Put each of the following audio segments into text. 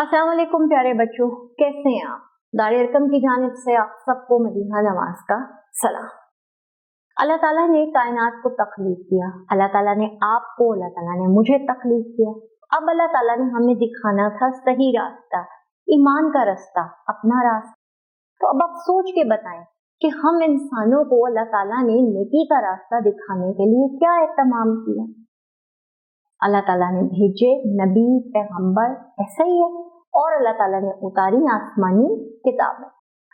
अस्सलाम वालेकुम प्यारे बच्चों, कैसे हैं आप? दार-ए-अरकम की जानिब से आप सबको मदीना नवाज का सलाम। अल्लाह ताला ने कायनात को तख्लीक किया, अल्लाह ताला ने आपको, अल्लाह ताला ने मुझे तख्लीक किया। अब अल्लाह ताला ने हमें दिखाना था सही रास्ता, ईमान का रास्ता, अपना रास्ता। तो अब आप सोच के बताएं कि हम इंसानों को अल्लाह ताला ने नेकी का रास्ता दिखाने के लिए क्या एहतमाम किया? अल्लाह ताला ने भेजे नबी, पैगंबर, ऐसा ही है, और अल्लाह ताला ने उतारी आसमानी किताबें।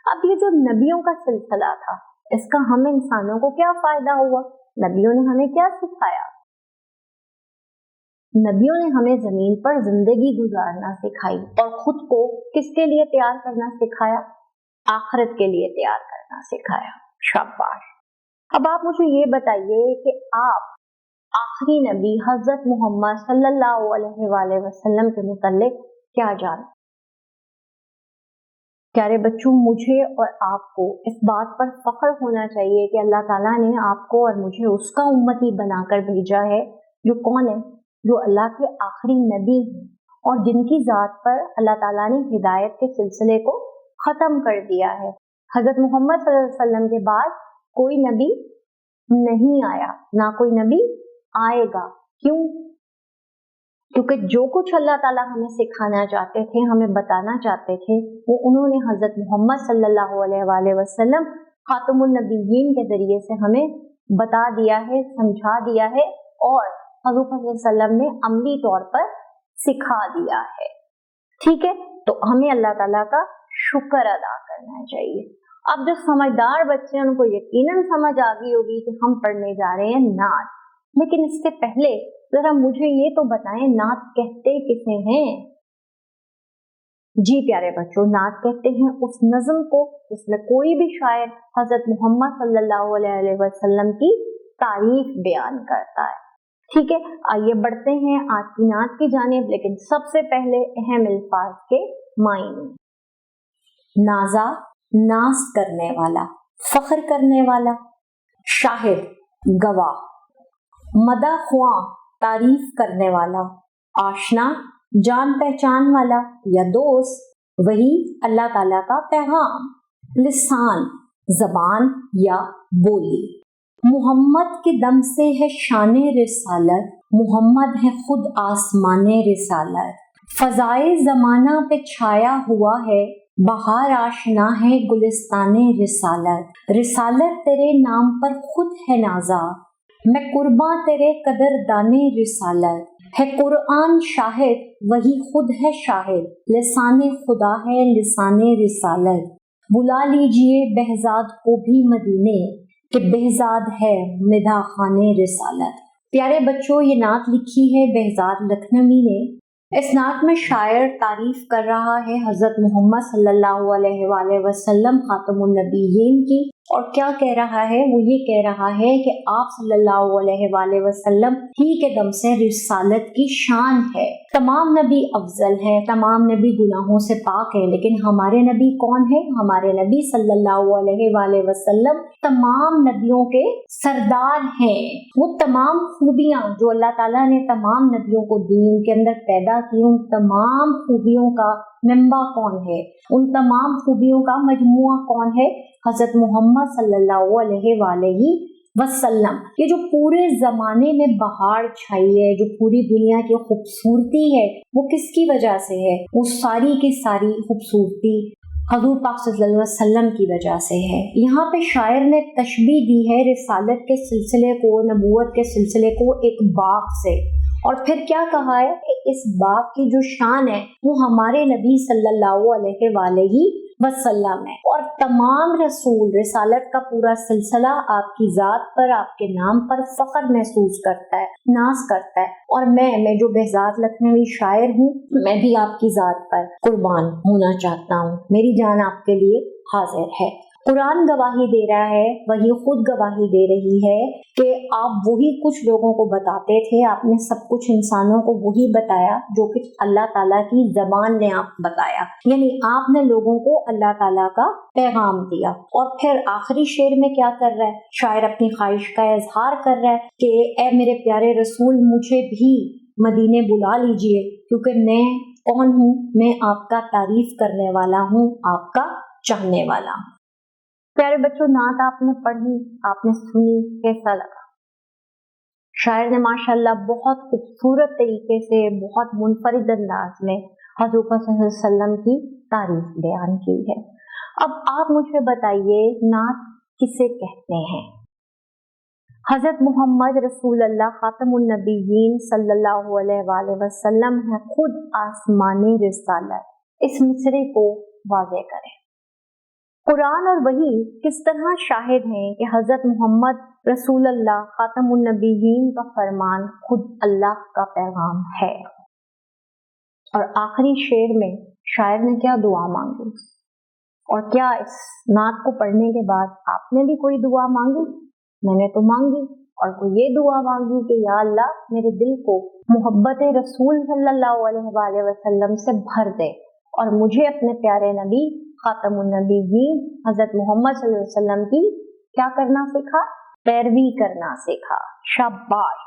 अब ये जो नबियों का सिलसिला था, इसका हम इंसानों को क्या फायदा हुआ? नबियों ने हमें क्या सिखाया? नबियों ने हमें जमीन पर जिंदगी गुजारना सिखाई और खुद को किसके लिए तैयार करना सिखाया? आखिरत के लिए तैयार करना सिखाया। शाबाश। अब आप मुझे ये बताइए कि आप आखिरी नबी हजरत मोहम्मद सल्लल्लाहु अलैहि वसल्लम के मुताल्लिक क्या जानते? प्यारे बच्चों, मुझे और आपको इस बात पर फख्र होना चाहिए कि अल्लाह ताला ने आपको और मुझे उसका उम्मती बनाकर भेजा है जो कौन है? जो अल्लाह के आखिरी नबी हैं और जिनकी जात पर अल्लाह ताला ने हिदायत के सिलसिले को खत्म कर दिया है। हजरत मोहम्मद सल्लल्लाहु अलैहि वसल्लम के बाद कोई नबी नहीं आया, ना कोई नबी आएगा। क्यों? क्योंकि जो कुछ अल्लाह ताला हमें सिखाना चाहते थे, हमें बताना चाहते थे, वो उन्होंने हजरत मोहम्मद सल्लल्लाहु अलैहि वसल्लम खातमुन नबिय्यीन के जरिए से हमें बता दिया है, समझा दिया है और हजरत सल्लम ने अमली तौर पर सिखा दिया है। ठीक है, तो हमें अल्लाह ताला का शुक्र अदा करना चाहिए। अब जो समझदार बच्चे हैं उनको यकीनन समझ आ गई होगी कि हम पढ़ने जा रहे हैं नात, लेकिन इससे पहले जरा मुझे ये तो बताएं, नात कहते किसे हैं? जी प्यारे बच्चों, नात कहते हैं उस नज़्म को जिसमें कोई भी शायर हजरत मोहम्मद सल्लल्लाहु अलैहि वसल्लम की तारीफ बयान करता है। ठीक है, आइए बढ़ते हैं आज की नात की जानिब, लेकिन सबसे पहले अहम अल्फाज के मायने। नाजा, नाज करने वाला, फख्र करने वाला। शाहिद, गवाह। मदा ख्वां, तारीफ करने वाला। आशना, जान पहचान वाला या दोस्त। वही अल्लाह ताला का पैगाम। लिसान, जबान या बोली। मोहम्मद के दम से है शाने रिसालत, मोहम्मद है खुद आसमाने रिसालत। फजाए जमाना पे छाया हुआ है, बहार आशना है गुलिस्ताने रिसालत। रिसालत तेरे नाम पर खुद है नाजा, मैं कुर्बां तेरे कदर दाने रिसालत। है कुरान शाहिद, वही खुद है शाहिद, लिसाने खुदा है लिसाने रिसालत। बुला लीजिए behज़ाद को भी मदीने, कि behज़ाद है मिदा खाने रिसालत। प्यारे बच्चों, ये नात लिखी है behज़ाद लखनवी ने। इस नात में शायर तारीफ कर रहा है हजरत मोहम्मद सल्लल्लाहु अलैहि वसल्लम खातमुन नबिय्यीन की, और क्या कह रहा है? वो ये कह रहा है कि आप सल्लल्लाहु अलैहि वसल्लम ही के दम से रिसालत की शान है। तमाम नबी अफजल है, तमाम नबी गुनाहों से पाक है, लेकिन हमारे नबी कौन है? हमारे नबी सल्लल्लाहु अलैहि वसल्लम तमाम नबियों के सरदार हैं। वो तमाम खूबियां जो अल्लाह ताला ने तमाम नबियों को दी, उनके अंदर पैदा की, उन तमाम खूबियों का मंबा कौन है? उन तमाम खूबियों का मजमुआ कौन है? हजरत मोहम्मद सल्लल्लाहु अलैहि वसल्लम। ये जो पूरे जमाने में बहार छाई है, जो पूरी दुनिया की खूबसूरती है, वो किसकी वजह से है? वो सारी की सारी खूबसूरती हजूर पाक सल्लल्लाहु अलैहि वसल्लम की वजह से है। यहाँ पे शायर ने तशबीह दी है रिसालत के सिलसिले को, नबूवत के सिलसिले को एक बाग से, और फिर क्या कहा है कि इस बाग की जो शान है वो हमारे नबी सल्लल्लाहु अलैहि वसल्लम है। और तमाम रसूल, रिसालत का पूरा सिलसिला आपकी जात पर, आपके नाम पर फख्र महसूस करता है, नाज करता है। और मैं जो behज़ाद लखनवी शायर हूँ, मैं भी आपकी जात पर कुर्बान होना चाहता हूँ। मेरी जान आपके लिए हाजिर है। कुरान गवाही दे रहा है, वही खुद गवाही दे रही है कि आप वही कुछ लोगों को बताते थे, आपने सब कुछ इंसानों को वही बताया जो कि अल्लाह ताला की जबान ने आप बताया, यानी आपने लोगों को अल्लाह ताला का पैगाम दिया। और फिर आखिरी शेर में क्या कर रहा है? शायर अपनी ख्वाहिश का इजहार कर रहा है कि ए मेरे प्यारे रसूल, मुझे भी मदीने बुला लीजिए, क्योंकि मैं कौन हूँ? मैं आपका तारीफ करने वाला हूँ, आपका चाहने वाला हूँ। प्यारे बच्चों, नात आपने पढ़ी, आपने सुनी, कैसा लगा? शायर ने माशाल्लाह बहुत खूबसूरत तरीके से, बहुत मुनफरिद अंदाज में हज़रत सल्लल्लाहु अलैहि वसल्लम की तारीफ बयान की है। अब आप मुझे बताइए, नात किसे कहते हैं? हज़रत मोहम्मद रसूलुल्लाह खातमुन नबीयीन सल्लल्लाहु अलैहि वसल्लम है खुद आसमानी रिसालत। इस मिसरे को वाज़े करें। कुरान और वही किस तरह शाहिद हैं कि हज़रत मोहम्मद रसूलुल्लाह खातमुन नबीयीन का फरमान खुद अल्लाह का पैगाम है। और आखिरी शेर में शायर ने क्या दुआ मांगी? और क्या इस नात को पढ़ने के बाद आपने भी कोई दुआ मांगी? मैंने तो मांगी, और कोई ये दुआ मांगी कि या अल्लाह मेरे दिल को मोहब्बत रसूल सल्लल्लाहु अलैहि वसल्लम से भर दे और मुझे अपने प्यारे नबी खातमुन नबीयीन हज़रत मोहम्मद सल्लल्लाहु अलैहि वसल्लम की क्या करना सिखा? पैरवी करना सिखा। शाबाश।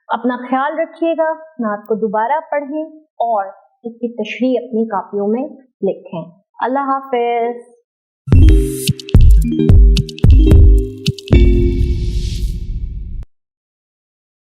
अपना ख्याल रखिएगा, नात को दोबारा पढ़ें और इसकी तशरीह अपनी कापियों में लिखें। अल्लाह हाफ़िज़।